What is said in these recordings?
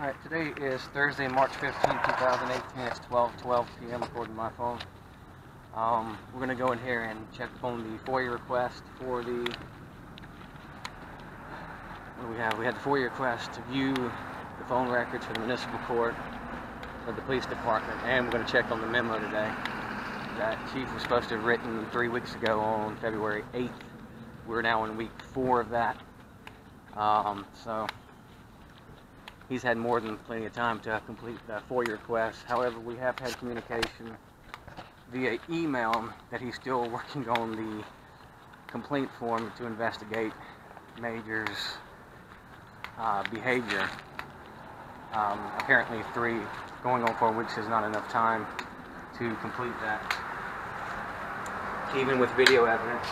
Alright, today is Thursday, March 15, 2018. It's 12:12 p.m. according to my phone. We're going to go in here and check on the FOIA request for the... What do we have? We had the FOIA request to view the phone records for the municipal court, for the police department, and we're going to check on the memo today that Chief was supposed to have written 3 weeks ago on February 8th. We're now in week 4 of that. So he's had more than plenty of time to complete the FOIA request. However, we have had communication via email that he's still working on the complaint form to investigate Major's behavior. Apparently 3 going on 4 weeks is not enough time to complete that, even with video evidence.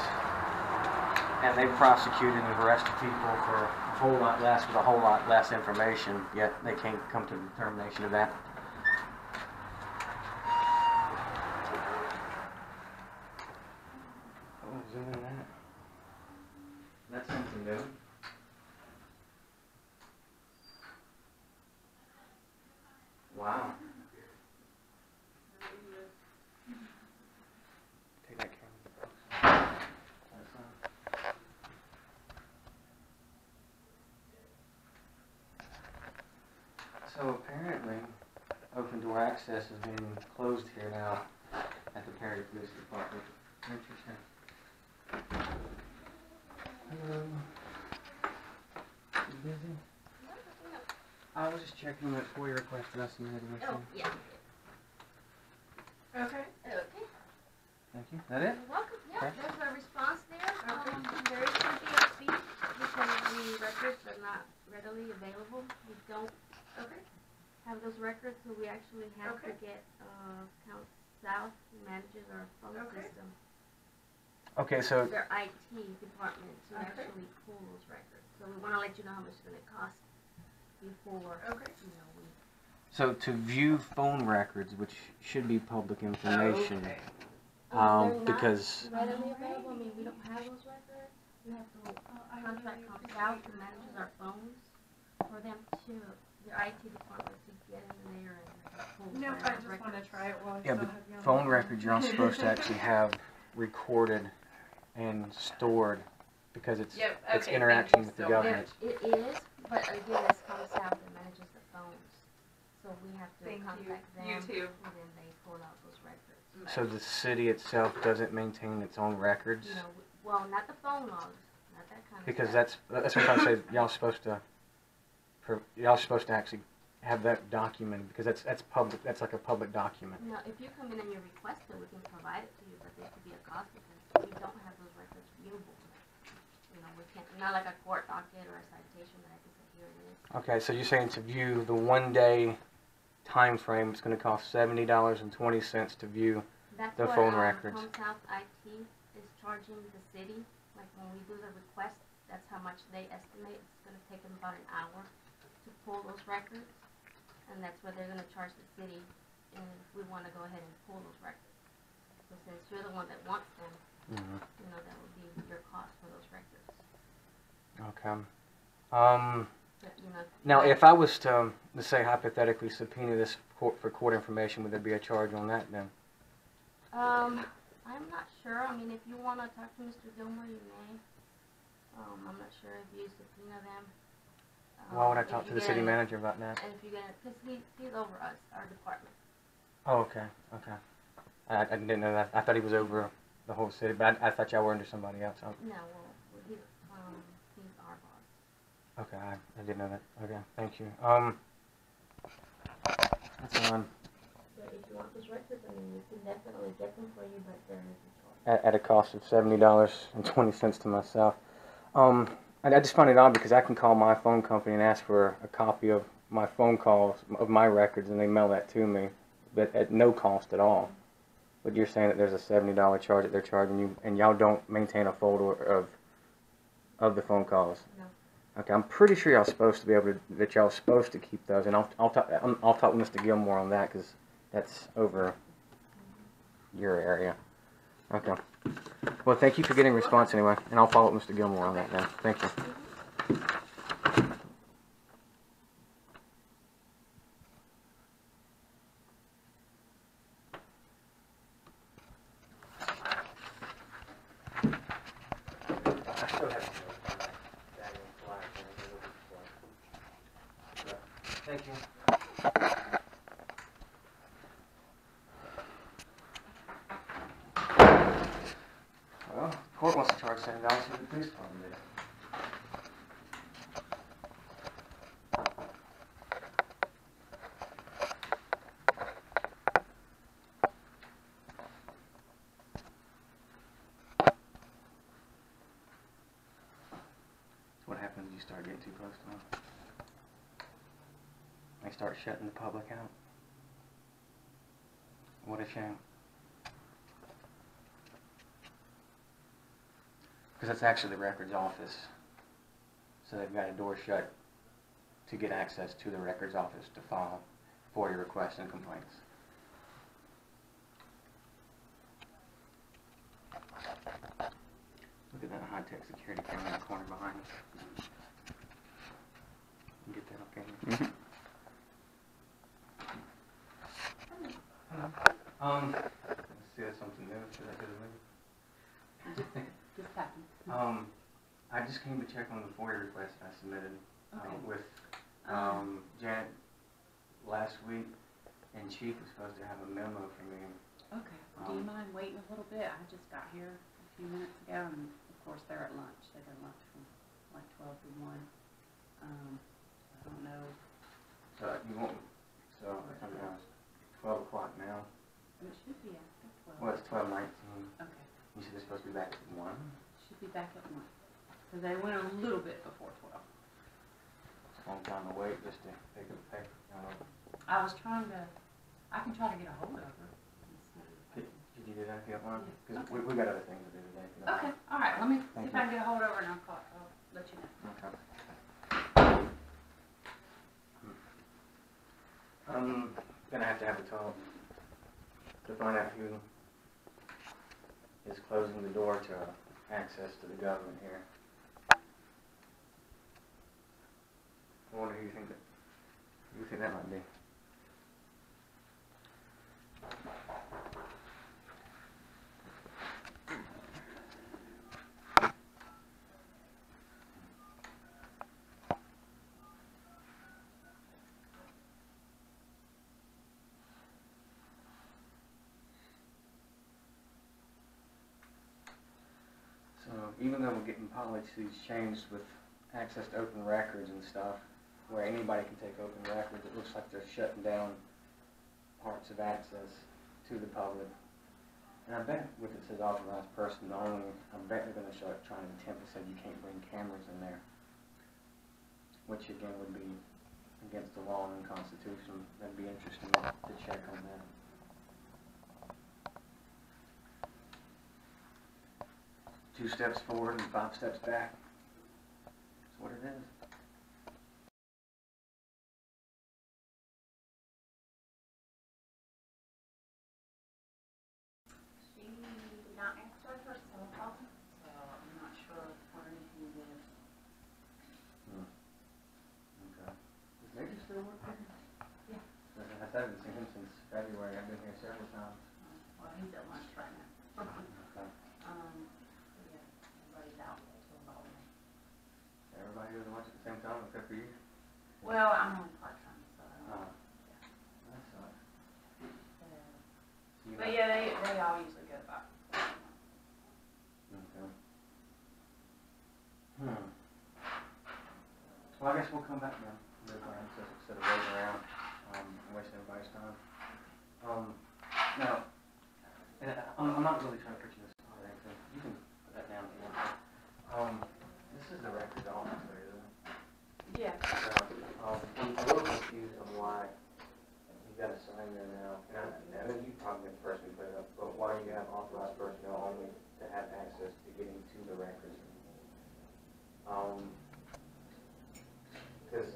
And they've prosecuted and arrested people for a whole lot less with a whole lot less information, yet they can't come to the determination of that. Oh, zoom in that. That's something new. Wow. Take that camera. So apparently, open door access has been closed here now at the Perry Police Department. Interesting. Hello. You busy? I was just checking on that FOIA request that I submitted. Oh, yeah. Okay. Okay. Thank you. Is that it? You're welcome. Yeah, Okay. there's a response there. Okay. There is some DSP because the records are not readily available. We don't have those records, so we actually have to get Count South, who manages our phone system, Okay, so their IT department to actually pull those records. So we want to let you know how much it's going to cost before you know we. So to view phone records, which should be public information, because They're not readily available. I mean, we don't have those records. We have to contract Count South, who manages our phones, for them to their IT department to get in there and pull No, our I just records. want to try it while I yeah, still but have you on phone the records you're not supposed to actually have recorded and stored because it's it's interaction with the government. It is, but again, it's Count South that manages the phones, so we have to contact them. You too. And then they pull out those records. So the city itself doesn't maintain its own records? You know, well, not the phone logs, not that kind Because of stuff. that's what I'm trying to say. Y'all supposed to actually have that documented because that's public. That's like a public document. No, if you come in and you request it, we can provide it to you, but there could be a cost because we don't have those records viewable. You know, we can't. Not like a court docket or a citation that I can say here it is. Okay, so you're saying to view the 1-day time frame, it's going to cost $70.20 to view That's the what, phone records. Home South IT is charging the city. Like when we do the request, that's how much they estimate. It's going to take them about an hour to pull those records, and that's what they're going to charge the city. And we want to go ahead and pull those records. So since you're the one that wants them, you know, that would be your cost for those records. Okay. But, you know, Now, if I was to, let's say hypothetically, subpoena this for court information, would there be a charge on that then? I'm not sure. I mean, if you want to talk to Mr. Gilmore, you may. I'm not sure if you subpoena them. Why would I talk to the city manager about that? And if you get it, because he's over us, our department. Oh, okay, okay. I didn't know that. I thought he was over the whole city, but I thought y'all were under somebody else. No, well, he's our boss. Okay, I didn't know that. Okay, thank you. That's fine. But if you want those records, I mean, we can definitely get them for you, but there is a charge. At a cost of $70.20 to myself. I just find it odd because I can call my phone company and ask for a copy of my phone calls, of my records, and they mail that to me, but at no cost at all. But you're saying that there's a $70 charge that they're charging you, and y'all don't maintain a folder of the phone calls. No. Okay, I'm pretty sure y'all supposed to be able to, that y'all supposed to keep those, and I'll talk with Mr. Gilmore on that because that's over your area. Okay. Well, thank you for getting a response anyway, and I'll follow up with Mr. Gilmore on that now. Thank you. Thank you. Well, the court wants to charge $7 for the police department did. What happens when you start getting too close to them? They start shutting the public out. What a shame. Because that's actually the records office. So they've got a door shut to get access to the records office to file FOIA requests and complaints. Look at that high-tech security camera in the corner behind us. You get that okay? Mm-hmm. Let's see, that's something new. Should I do the Just happened. I just came to check on the FOIA request I submitted with Janet last week, and Chief was supposed to have a memo from me. Okay. Do you mind waiting a little bit? I just got here a few minutes ago, and of course they're at lunch. They go lunch from like 12 to 1. I don't know. So you won't. So it's 12 o'clock now. It should be after 12. Well, it's 12:19. Okay. You said they're supposed to be back at 1. Should be back at 1. Because they went a little bit before 12. It's a long time to wait just to pick up the paper. I was trying to. I can try to get a hold of her. Did you do that if you have one? Because Okay. we got other things to do today. Okay. All right. Let me see Thank if I can get a hold of her, and I'll let you know. Okay. I'm gonna have a talk to find out who is closing the door to access to the government here. I wonder who you think that might be. So even though we're getting policies changed with access to open records and stuff, where anybody can take open records, it looks like they're shutting down parts of access to the public. And I bet with it says authorized person only, I bet they're going to start trying to attempt to say you can't bring cameras in there, which again would be against the law and the Constitution. That'd be interesting to check on that. 2 steps forward and 5 steps back. That's what it is. She did not answer her cell phone, so I'm not sure where anything is. Okay. Is Major still working? Yeah. I haven't seen him since February. I've been here several times. Well, he's at lunch right now. Okay. Yeah, everybody's out until about 1. Everybody goes to lunch at the same time except for you? Well, I'm on part-time, so I don't know. That sucks. But yeah, they all usually go about. Okay. Well, I guess we'll come back now. Instead of waiting around and wasting everybody's time. Now, and I'm not really trying to put you in this spot or anything. You can put that down if you want to. This is the records office there, isn't it? Yeah. I'm a little confused on why you got a sign there now. And I know you probably the person who put it up, but why you have authorized personnel only to have access to getting to the records? Because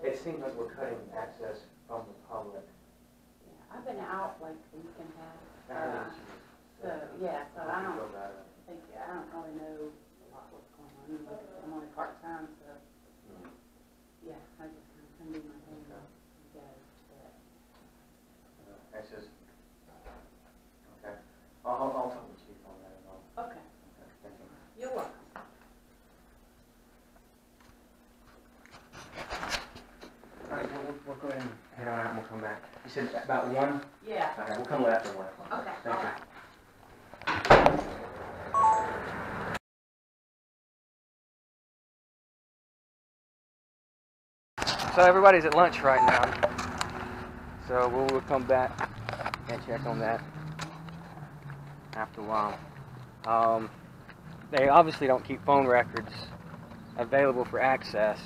it seems like we're cutting access from the public. Yeah, I've been out like a week and a half. So yeah, so I don't think I don't really know a lot what's going on. Like I said, I'm only part-time, so yeah, I just kind of come do my thing and go. Access. Okay. I'll talk with Chief on that as well. Okay. Thank you. You're welcome. said about 1? Yeah. Okay, we'll come after 1. Okay, Thank all you. right. So everybody's at lunch right now. So we'll come back and check on that after a while. They obviously don't keep phone records available for access.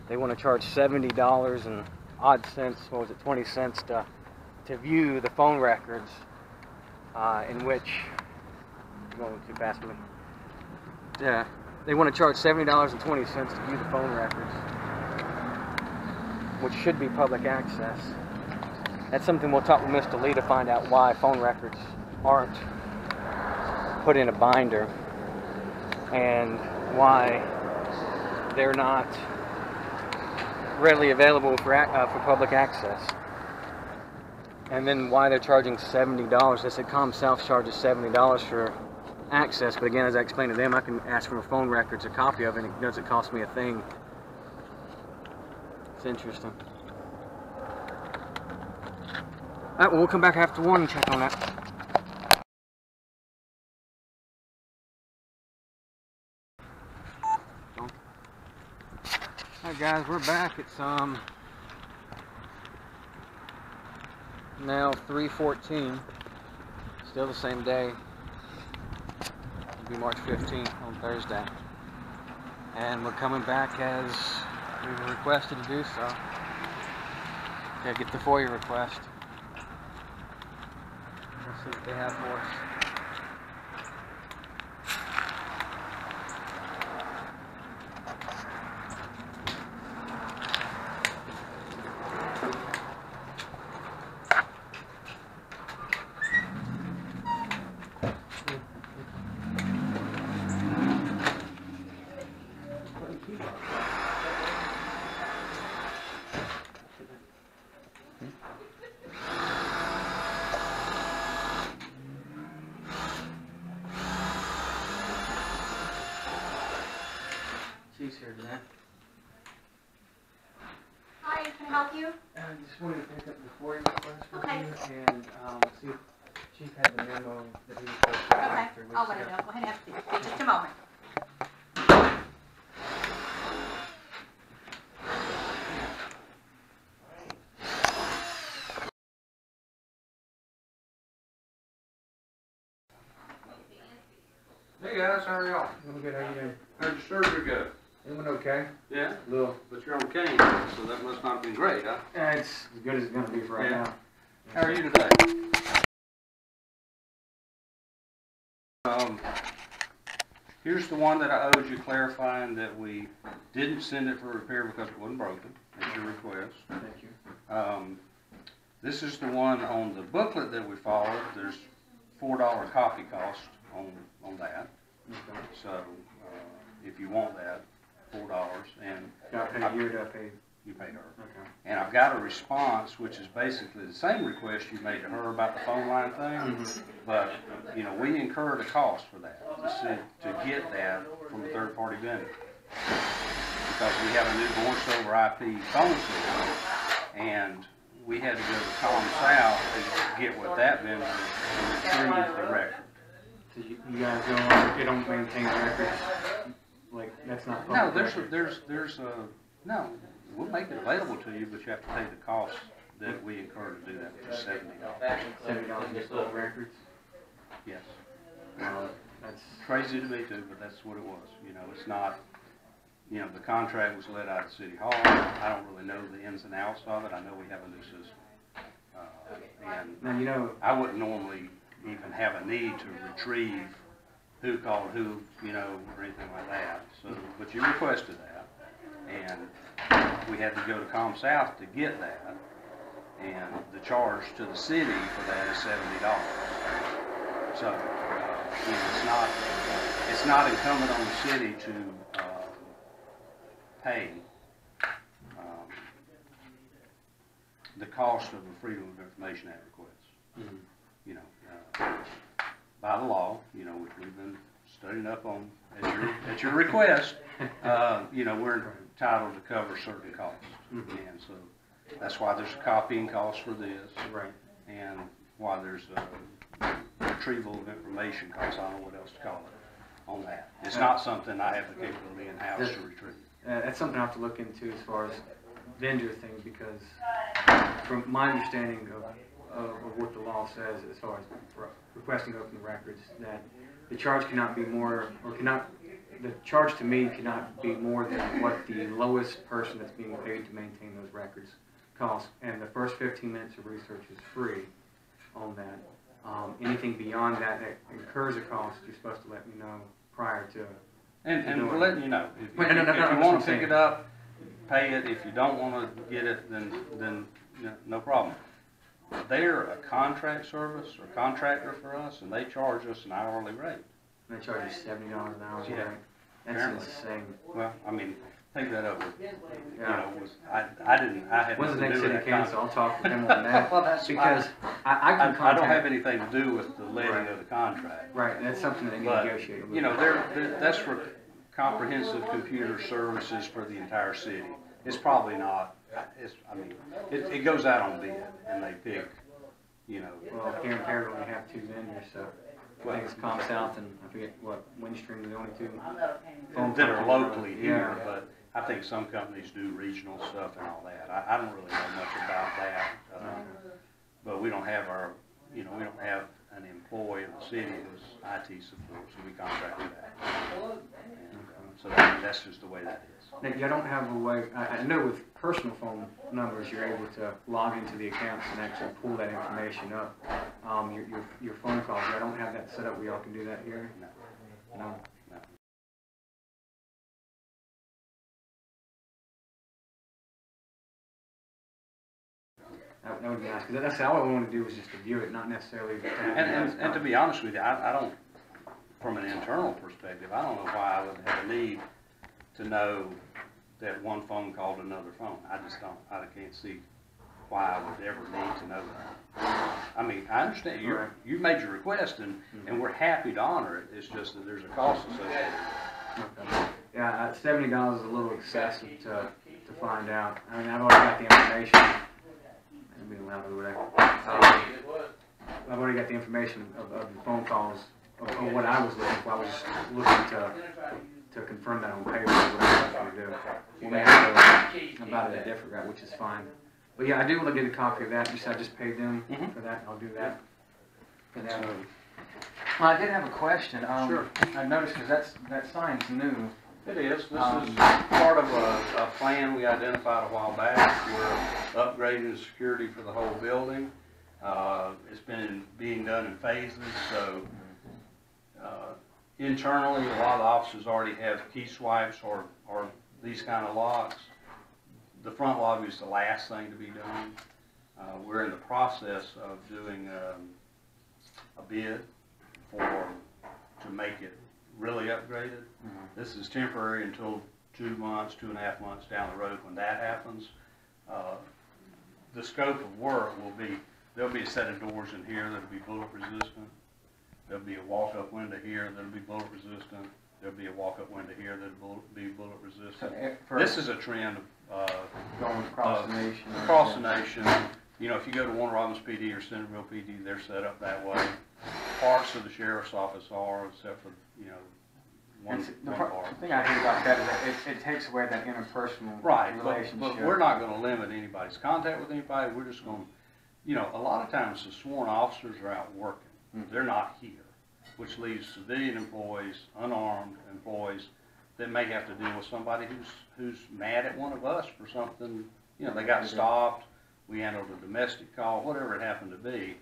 They want to charge $70 and odd cents, what was it, 20 cents to view the phone records in which, you're going too fast for me. Yeah, they want to charge $70.20 to view the phone records, which should be public access. That's something we'll talk with Mr. Lee to find out why phone records aren't put in a binder and why they're not readily available for public access. And then why they're charging $70. They said ComSouth charges $70 for access, but again, as I explained to them, I can ask for my phone records a copy of it, and it doesn't cost me a thing. It's interesting. Alright, well, we'll come back after 1 and check on that. Alright guys, we're back. It's now 3:14. Still the same day. It'll be March 15th on Thursday. And we're coming back as we were requested to do so. Gotta get the FOIA request. Let's see what they have for us. She's here today. Hi, can I help you? I just wanted to pick up the FOIA request with Okay. you and see if Chief had the memo that he was supposed to Okay, write 3 weeks I'll let ago. it know. Go ahead and have a seat. Just a moment. Hey guys, how are y'all? I'm good, how you doing? How'd your surgery go? It went okay. Yeah? Little. But you're on cane, so that must not have been great, huh? It's as good as it's going to be for right Yeah. now. How are you today? Here's the one that I owed you clarifying that we didn't send it for repair because it wasn't broken. That's your request. Thank you. This is the one on the booklet that we followed. There's $4 copy cost on that. Okay. So, if you want that, $4, and Do I pay you or do I pay? you pay her. Okay. And I've got a response, which is basically the same request you made to her about the phone line thing, but, you know, we incurred a cost for that, to get that from a third-party vendor. Because we have a new voice-over IP phone system, and we had to go to ComSouth to get with that vendor to retrieve the record. So you guys don't maintain records? Like, that's not No, public record? no, we'll make it available to you, but you have to pay the cost that we incur to do that, which is $70. $70 to get public records? Yes. That's Crazy to me too, but that's what it was. You know, it's not, you know, the contract was let out of City Hall. I don't really know the ins and outs of it. I know we have a new system. And now, you know, I wouldn't normally even have a need to retrieve who called who, you know, or anything like that. So, but you requested that, and we had to go to ComSouth to get that, and the charge to the city for that is $70. So, you know, it's not incumbent on the city to pay the cost of a Freedom of Information Act request. Mhm. You know, by the law, you know, which we've been studying up on at your request, you know, we're entitled to cover certain costs. Mhm. And so That's why there's a copying cost for this, Right. and why there's a retrieval of information cost, I don't know what else to call it, on that. It's not something I have the capability in-house to retrieve. That's something I have to look into as far as vendor things, because from my understanding of what the law says as far as requesting open records, that the charge cannot be more, or the charge to me cannot be more than what the lowest person that's being paid to maintain those records costs. And the first 15 minutes of research is free on that. Anything beyond that incurs a cost, you're supposed to let me know prior to. And we're letting you know. If No, you want to pick it up, pay it. If you don't want to get it, then no problem. They're a contract service or contractor for us, and they charge us an hourly rate. And they charge you $70 an hour, Yeah. right? That's Apparently. insane. Well, I mean, take that up with, Yeah. I had When's nothing the to next do with city that council? contract. I'll talk with them on that. Well, that's because I can contact. I don't have anything to do with the letting Right. of the contract. Right, that's something that they But, negotiate with. you know, that's for comprehensive computer services for the entire city. It's probably not, it goes out on bid, and they pick, Well, here in Perry we only have 2 vendors, so I think it's ComSouth and I forget what, Windstream are the only 2. that are locally here, Yeah. but I think some companies do regional stuff and all that. I don't really know much about that, but we don't have we don't have an employee in the city who's IT support, so we contract with that. And, so that's just the way that is. Now, you don't have a way, I know with personal phone numbers, you're able to log into the accounts and actually pull that information up. Your phone calls, I don't have that set up where y'all can do that here? No. No? No. That would be nice, because that's all I want to do is just to view it, not necessarily to have And to be honest with you, I don't, from an internal perspective, I don't know why I would have a need to know that one phone called another phone. I just don't, I can't see why I would ever need to know that. I mean, I understand, you've made your request, and we're happy to honor it. It's just that there's a cost associated with it. Okay. Yeah, $70 is a little excessive to find out. I mean, I've already got the information. I'm being loud over there. I've already got the information of the phone calls of what I was looking for. I was just looking to confirm that on paper, what I was going to do. We may have to go about it a different route, which is fine. But yeah, I do want to get a copy of that. You said I just paid them for that. I'll do that. And then, I did have a question. Sure. I noticed because that sign's new. It is. This is part of a plan we identified a while back. We're upgrading the security for the whole building. It's been being done in phases, so internally, a lot of the offices already have key swipes or these kind of locks. The front lobby is the last thing to be done. We're in the process of doing a bid to make it really upgraded. This is temporary until 2 months, 2.5 months down the road. When that happens, the scope of work will be, there'll be a set of doors in here that'll be bullet resistant. There'll be a walk-up window here that'll be bullet resistant. There'll be a walk-up window here that'll be bullet resistant. This is a trend of going across the nation. across the nation. You know, if you go to Warner Robins PD or Centerville PD, they're set up that way. Parts of the sheriff's office are, except for, one part. The thing I hate about that is it takes away that interpersonal relationship. But we're not going to limit anybody's contact with anybody. We're just going to, a lot of times the sworn officers are out working. They're not here, which leaves civilian employees, unarmed employees, that may have to deal with somebody who's mad at one of us for something. They got stopped. We handled a domestic call, whatever it happened to be,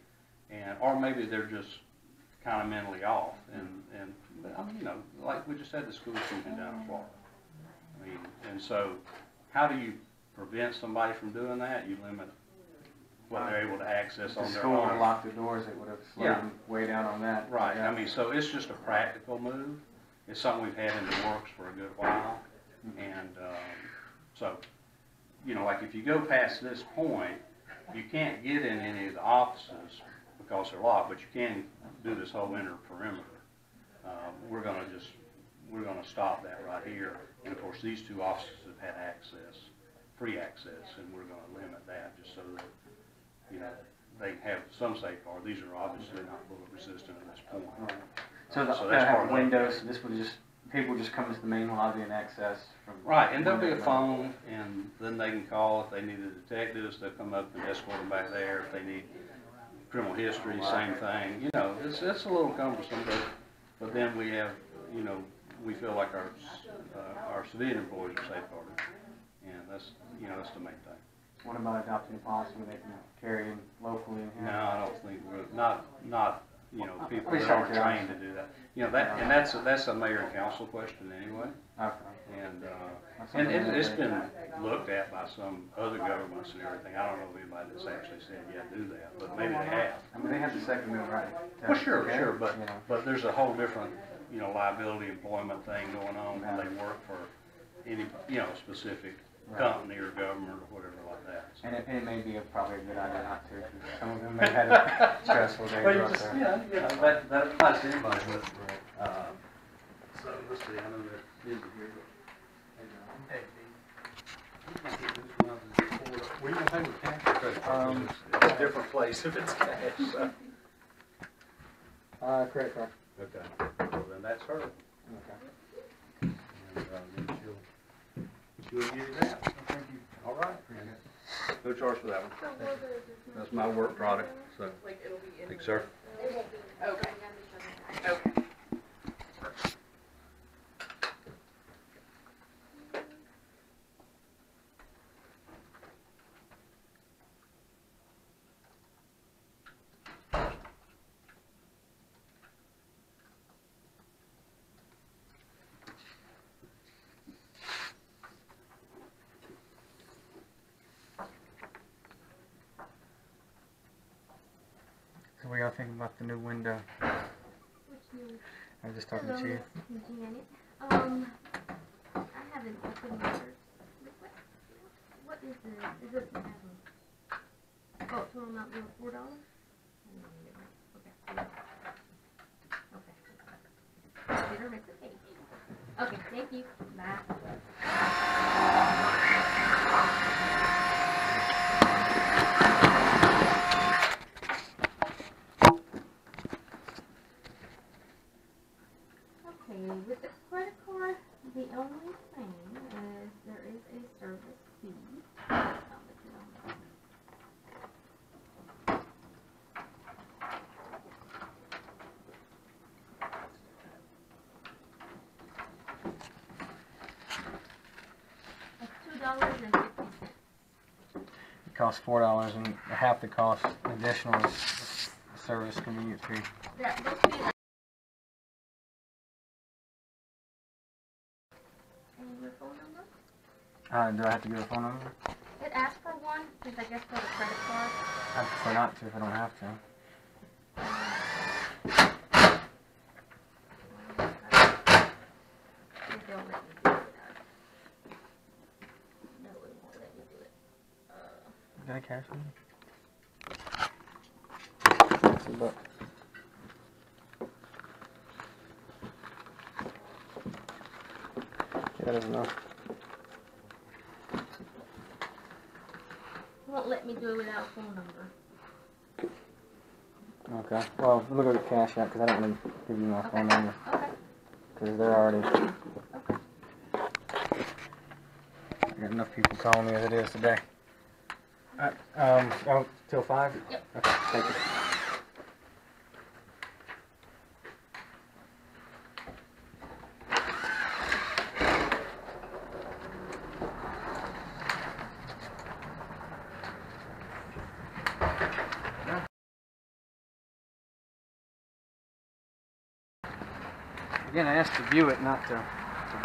or maybe they're just kind of mentally off. But I mean, like we just had the school shooting down in Florida. I mean, and so how do you prevent somebody from doing that? You limit what they're able to access on the their school would own. have locked the doors, it would have slowed them way down on that. Right. Yeah. I mean, so it's just a practical move. It's something we've had in the works for a good while. And so, like if you go past this point, you can't get in any of the offices because they're locked, but you can do this whole inner perimeter. We're going to stop that right here. And of course, these 2 offices have had access free access, and we're gonna limit that just so that, you know, they have some safeguard. These are obviously not bullet resistant at this point. So So they'll that's part have of it. windows, this would just, people just come into the main lobby and access from. Right, and there'll be a window. phone, and then they can call if they need a detective, they'll come up and escort them back there. If they need criminal history, same thing. You know, it's a little cumbersome, but then we have, you know, we feel like our civilian employees are safeguarded, and that's, you know, that's the main thing. What about adopting a policy where they can carry in locally in here? No, I don't think not you know, people Please that don't aren't care. trained to do that. You know, that, and that's a mayor and council question anyway. Okay. And it's been looked at by some other governments and everything. I don't know of anybody that's actually said, yeah, do that, but maybe they have. I mean, they have the second amendment right. Well, sure, but, you know. but there's a whole different, you know, liability employment thing going on when they work for any, you know, specific company or government or whatever like that. So. And it may be probably a good idea not to, because some of them may have had a stressful day Well, you out just, there. yeah, that applies to anybody, but, so let's see, I know that busy here, but. Were you gonna pay with cash or credit card? It's a different place if it's cash, so. Credit card. Okay, well then that's her, Okay. and, then she'll give you that. Thank you. All right. No charge for that one. That's my work product, so. Thank you, sir. Okay. Okay. So what y'all think about the new window? Which new? I was just talking Hello, to you. Miss Janet. I haven't opened my request. What is the, is it, oh, total amount being $4? Okay. Okay. Computer makes a page. Okay, thank you. Bye. Okay, with the credit card, the only thing is there is a service fee. It's $2.50. It costs $4, and half the cost additional is the service convenience fee. Those fees. And your phone number? Do I have to give a phone number? It asks for one, since I guess for the credit card. I prefer not to if I don't have to. They don't let me do it. No, it won't let me do it. Got a cash on you? $2. Yeah, that is enough. It won't let me do it without a phone number. Okay. Well, we'll go get cash out because I don't want to give you my phone number Okay. because they're already. Okay. I got enough people calling me as it is today. Oh, till 5? Yep. Okay, thank you. Again, I asked to view it, not to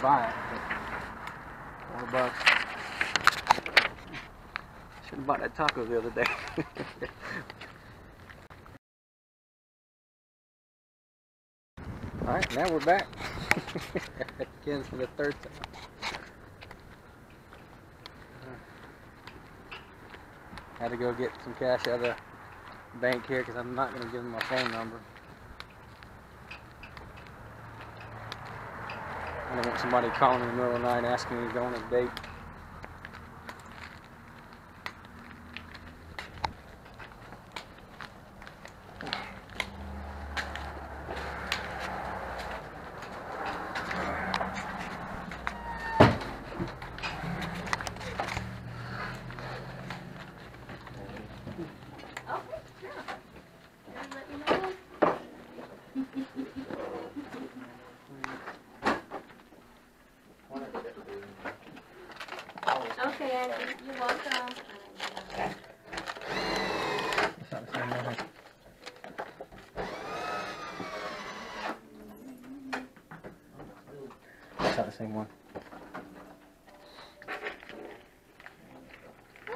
buy it. But $4. Should have bought that taco the other day. Alright, now we're back. Again for the third time. Had to go get some cash out of the bank here because I'm not going to give them my phone number. I don't want somebody calling in the middle of the night asking me to go on a date. Okay, Angie, you're welcome. It's not the same one. It's not the same one.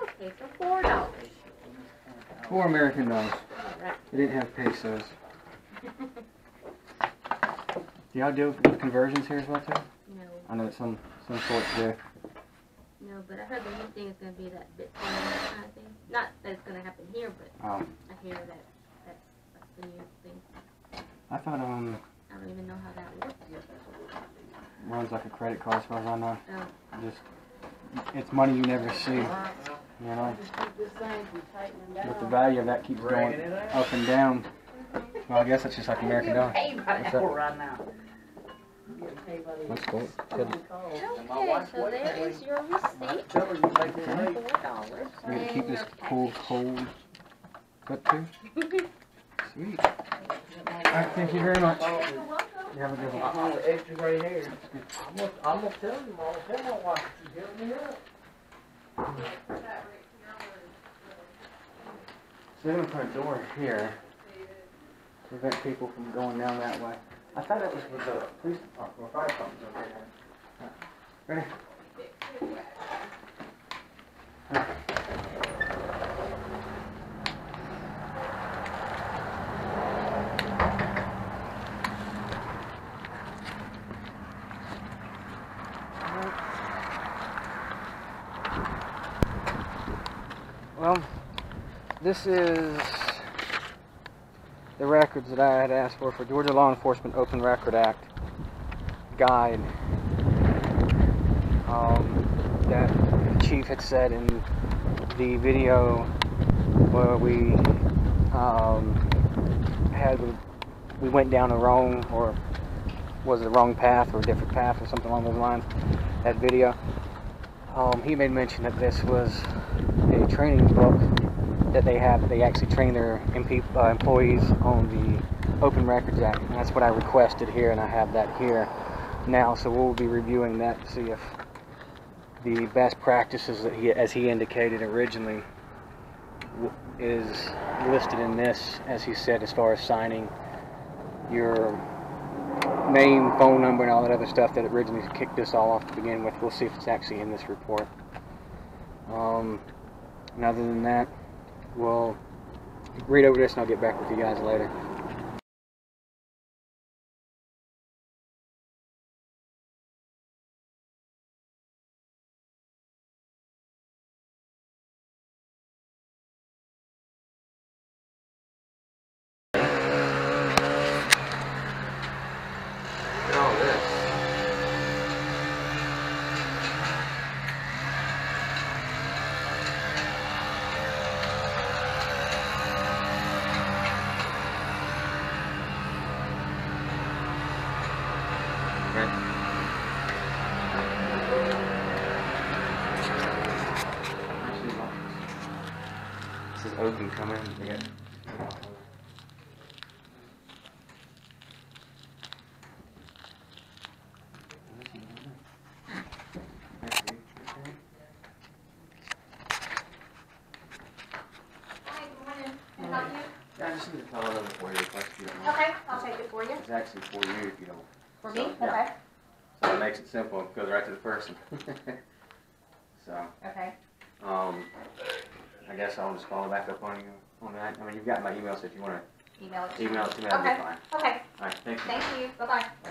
Okay, so $4. 4 American dollars. Right. They didn't have pesos. Do y'all deal with conversions here as well too? No, I know that some sorts do. no, but I heard the new thing is gonna be that Bitcoin kind of thing. Not that it's gonna happen here, but Oh, I hear that that's the new thing. I thought I don't even know how that works. runs like a credit card as far as I know. Oh, Just it's money you never see, you know. Just keep this thing from tightening down. But the value of that keeps going up and down. Well, I guess that's just like American dollar. Paid by What's the that? hour right now. I'm getting paid by the That's cool. hour. Good. okay, so there is your receipt. $4. We're gonna keep this cold cut too. Sweet. Alright, thank you very much. You're welcome. You have a good one. I'm on the extra right here. I'm gonna tell you, Mom, tell my wife to help me up. So they're gonna put a door here to prevent people from going down that way. I thought that was with the police department or fire department over there. Ready? Well, this is the records that I had asked for Georgia Law Enforcement Open Record Act guide that the chief had said in the video where we went down the wrong, or was it the wrong path or a different path or something along those lines. That video, he made mention that this was a training book that they have. They actually train their employees on the Open Records Act, and that's what I requested here, and I have that here now. So we'll be reviewing that to see if the best practices that as he indicated originally, is listed in this, as he said, as far as signing your name, phone number, and all that other stuff that originally kicked this all off to begin with. We'll see if it's actually in this report. And other than that, we'll read over this and I'll get back with you guys later. This is open, come in. They got Hi, good morning. Can I help you? Yeah, I just need to follow over for you request if you don't mind. Okay, I'll take it for you. It's actually for you if you don't. For So, me? yeah. Okay. So it makes it simple, it goes right to the person. So, Okay. I guess I'll just follow back up on you on that. I mean, you've got my email, so if you want Email it to to me. email it to me, that'll Okay. be fine. Okay. All right, thank you. Thank you. Bye-bye. Bye.